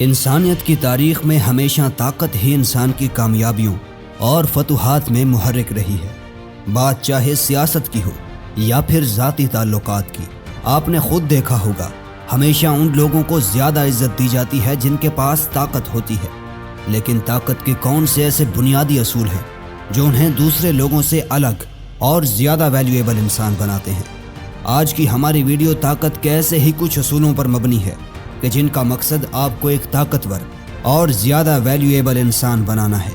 انسانیت کی تاریخ میں ہمیشہ طاقت ہی انسان کی کامیابیوں اور فتوحات میں محرک رہی ہے، بات چاہے سیاست کی ہو یا پھر ذاتی تعلقات کی۔ آپ نے خود دیکھا ہوگا، ہمیشہ ان لوگوں کو زیادہ عزت دی جاتی ہے جن کے پاس طاقت ہوتی ہے، لیکن طاقت کے کون سے ایسے بنیادی اصول ہیں جو انہیں دوسرے لوگوں سے الگ اور زیادہ ویلیویبل انسان بناتے ہیں؟ آج کی ہماری ویڈیو طاقت کے ایسے ہی کچھ اصولوں پر مبنی ہے کہ جن کا مقصد آپ کو ایک طاقتور اور زیادہ ویلیویبل انسان بنانا ہے۔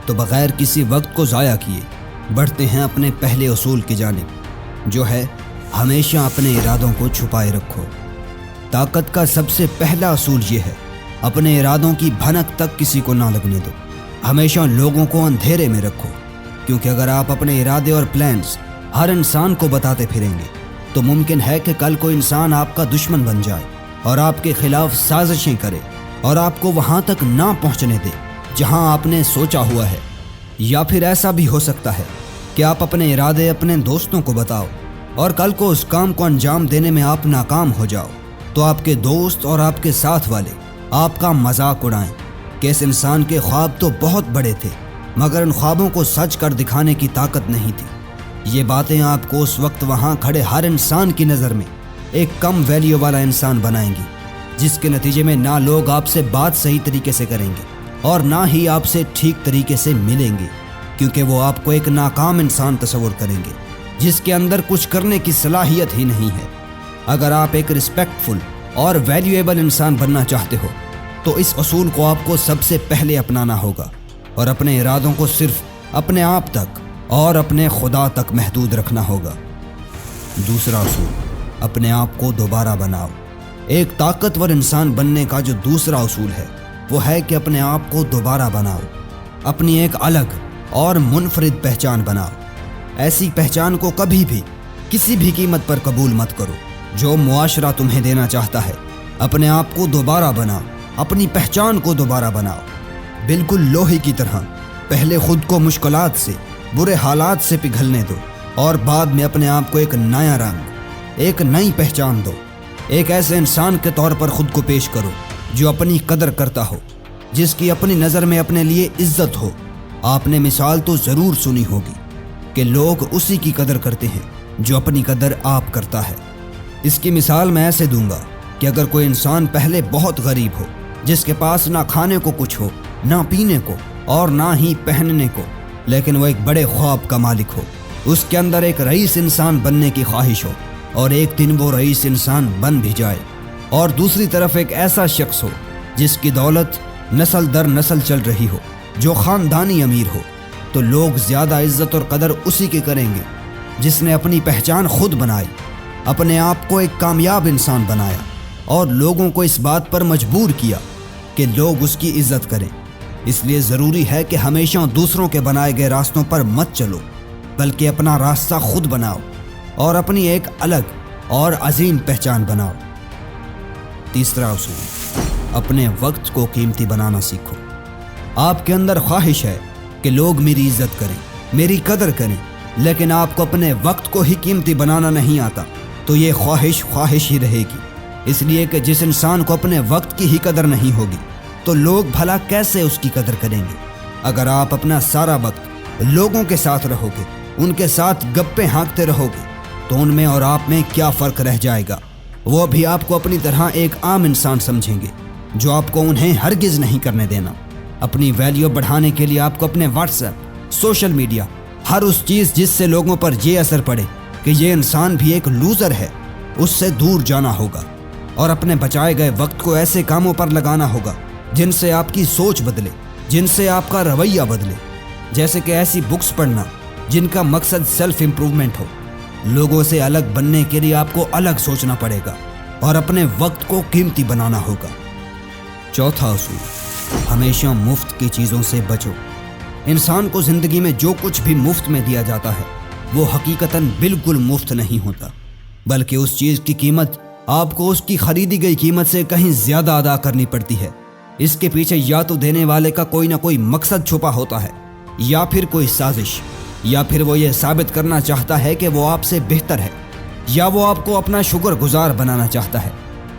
تو بغیر کسی وقت کو ضائع کیے بڑھتے ہیں اپنے پہلے اصول کی جانب، جو ہے ہمیشہ اپنے ارادوں کو چھپائے رکھو۔ طاقت کا سب سے پہلا اصول یہ ہے، اپنے ارادوں کی بھنک تک کسی کو نہ لگنے دو۔ ہمیشہ لوگوں کو اندھیرے میں رکھو، کیونکہ اگر آپ اپنے ارادے اور پلانز ہر انسان کو بتاتے پھریں گے تو ممکن ہے کہ کل کوئی انسان آپ کا دشمن بن جائے اور آپ کے خلاف سازشیں کرے اور آپ کو وہاں تک نہ پہنچنے دے جہاں آپ نے سوچا ہوا ہے۔ یا پھر ایسا بھی ہو سکتا ہے کہ آپ اپنے ارادے اپنے دوستوں کو بتاؤ اور کل کو اس کام کو انجام دینے میں آپ ناکام ہو جاؤ تو آپ کے دوست اور آپ کے ساتھ والے آپ کا مذاق اڑائیں کہ اس انسان کے خواب تو بہت بڑے تھے مگر ان خوابوں کو سچ کر دکھانے کی طاقت نہیں تھی۔ یہ باتیں آپ کو اس وقت وہاں کھڑے ہر انسان کی نظر میں ایک کم ویلیو والا انسان بنائیں گی، جس کے نتیجے میں نہ لوگ آپ سے بات صحیح طریقے سے کریں گے اور نہ ہی آپ سے ٹھیک طریقے سے ملیں گے، کیونکہ وہ آپ کو ایک ناکام انسان تصور کریں گے جس کے اندر کچھ کرنے کی صلاحیت ہی نہیں ہے۔ اگر آپ ایک رسپیکٹفل اور ویلیویبل انسان بننا چاہتے ہو تو اس اصول کو آپ کو سب سے پہلے اپنانا ہوگا اور اپنے ارادوں کو صرف اپنے آپ تک اور اپنے خدا تک محدود رکھنا ہوگا۔ دوسرا اصول، اپنے آپ کو دوبارہ بناؤ۔ ایک طاقتور انسان بننے کا جو دوسرا اصول ہے وہ ہے کہ اپنے آپ کو دوبارہ بناؤ، اپنی ایک الگ اور منفرد پہچان بناؤ۔ ایسی پہچان کو کبھی بھی کسی بھی قیمت پر قبول مت کرو جو معاشرہ تمہیں دینا چاہتا ہے۔ اپنے آپ کو دوبارہ بناؤ، اپنی پہچان کو دوبارہ بناؤ، بالکل لوہے کی طرح۔ پہلے خود کو مشکلات سے، برے حالات سے پگھلنے دو اور بعد میں اپنے آپ کو ایک نیا رنگ، ایک نئی پہچان دو۔ ایک ایسے انسان کے طور پر خود کو پیش کرو جو اپنی قدر کرتا ہو، جس کی اپنی نظر میں اپنے لیے عزت ہو۔ آپ نے مثال تو ضرور سنی ہوگی کہ لوگ اسی کی قدر کرتے ہیں جو اپنی قدر آپ کرتا ہے۔ اس کی مثال میں ایسے دوں گا کہ اگر کوئی انسان پہلے بہت غریب ہو، جس کے پاس نہ کھانے کو کچھ ہو، نہ پینے کو اور نہ ہی پہننے کو، لیکن وہ ایک بڑے خواب کا مالک ہو، اس کے اندر ایک رئیس انسان بننے کی خواہش ہو اور ایک دن وہ رئیس انسان بن بھی جائے، اور دوسری طرف ایک ایسا شخص ہو جس کی دولت نسل در نسل چل رہی ہو، جو خاندانی امیر ہو، تو لوگ زیادہ عزت اور قدر اسی کی کریں گے جس نے اپنی پہچان خود بنائی، اپنے آپ کو ایک کامیاب انسان بنایا اور لوگوں کو اس بات پر مجبور کیا کہ لوگ اس کی عزت کریں۔ اس لیے ضروری ہے کہ ہمیشہ دوسروں کے بنائے گئے راستوں پر مت چلو، بلکہ اپنا راستہ خود بناؤ اور اپنی ایک الگ اور عظیم پہچان بناؤ۔ تیسرا اصول، اپنے وقت کو قیمتی بنانا سیکھو۔ آپ کے اندر خواہش ہے کہ لوگ میری عزت کریں، میری قدر کریں، لیکن آپ کو اپنے وقت کو ہی قیمتی بنانا نہیں آتا تو یہ خواہش ہی رہے گی۔ اس لیے کہ جس انسان کو اپنے وقت کی ہی قدر نہیں ہوگی تو لوگ بھلا کیسے اس کی قدر کریں گے؟ اگر آپ اپنا سارا وقت لوگوں کے ساتھ رہو گے، ان کے ساتھ گپیں ہانکتے رہو گے، تو ان میں اور آپ میں کیا فرق رہ جائے گا؟ وہ بھی آپ کو اپنی طرح ایک عام انسان سمجھیں گے، جو آپ کو انہیں ہرگز نہیں کرنے دینا۔ اپنی ویلیو بڑھانے کے لیے آپ کو اپنے واٹس ایپ، سوشل میڈیا، ہر اس چیز جس سے لوگوں پر یہ اثر پڑے کہ یہ انسان بھی ایک لوزر ہے، اس سے دور جانا ہوگا اور اپنے بچائے گئے وقت کو ایسے کاموں پر لگانا ہوگا جن سے آپ کی سوچ بدلے، جن سے آپ کا رویہ بدلے، جیسے کہ ایسی بکس پڑھنا جن کا مقصد سیلف امپروومنٹ ہو۔ لوگوں سے الگ بننے کے لیے آپ کو الگ سوچنا پڑے گا اور اپنے وقت کو قیمتی بنانا ہوگا۔ چوتھا اصول، ہمیشہ مفت کی چیزوں سے بچو۔ انسان کو زندگی میں جو کچھ بھی مفت میں دیا جاتا ہے وہ حقیقتاً بالکل مفت نہیں ہوتا، بلکہ اس چیز کی قیمت آپ کو اس کی خریدی گئی قیمت سے کہیں زیادہ ادا کرنی پڑتی ہے۔ اس کے پیچھے یا تو دینے والے کا کوئی نہ کوئی مقصد چھپا ہوتا ہے، یا پھر کوئی سازش، یا پھر وہ یہ ثابت کرنا چاہتا ہے کہ وہ آپ سے بہتر ہے، یا وہ آپ کو اپنا شکر گزار بنانا چاہتا ہے۔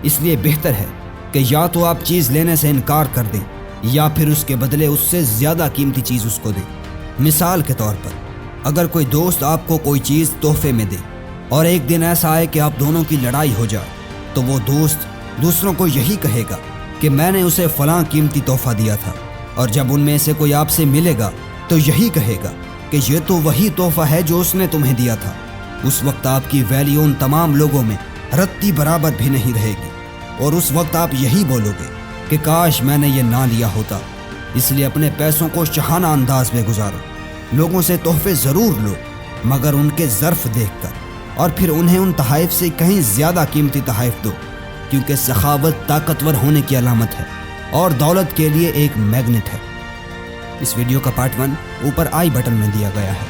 اس لیے بہتر ہے کہ یا تو آپ چیز لینے سے انکار کر دیں یا پھر اس کے بدلے اس سے زیادہ قیمتی چیز اس کو دیں۔ مثال کے طور پر اگر کوئی دوست آپ کو کوئی چیز تحفے میں دے اور ایک دن ایسا آئے کہ آپ دونوں کی لڑائی ہو جائے، تو وہ دوست دوسروں کو یہی کہے گا کہ میں نے اسے فلاں قیمتی تحفہ دیا تھا، اور جب ان میں سے کوئی آپ سے ملے گا تو یہی کہے گا کہ یہ تو وہی تحفہ ہے جو اس نے تمہیں دیا تھا۔ اس وقت آپ کی ویلیو ان تمام لوگوں میں رتی برابر بھی نہیں رہے گی، اور اس وقت آپ یہی بولو گے کہ کاش میں نے یہ نہ لیا ہوتا۔ اس لیے اپنے پیسوں کو شاہانہ انداز میں گزارو۔ لوگوں سے تحفے ضرور لو، مگر ان کے ظرف دیکھ کر، اور پھر انہیں ان تحائف سے کہیں زیادہ قیمتی تحائف دو، کیونکہ سخاوت طاقتور ہونے کی علامت ہے اور دولت کے لیے ایک میگنیٹ ہے۔ اس ویڈیو کا پارٹ 1 اوپر آئی بٹن میں دیا گیا ہے۔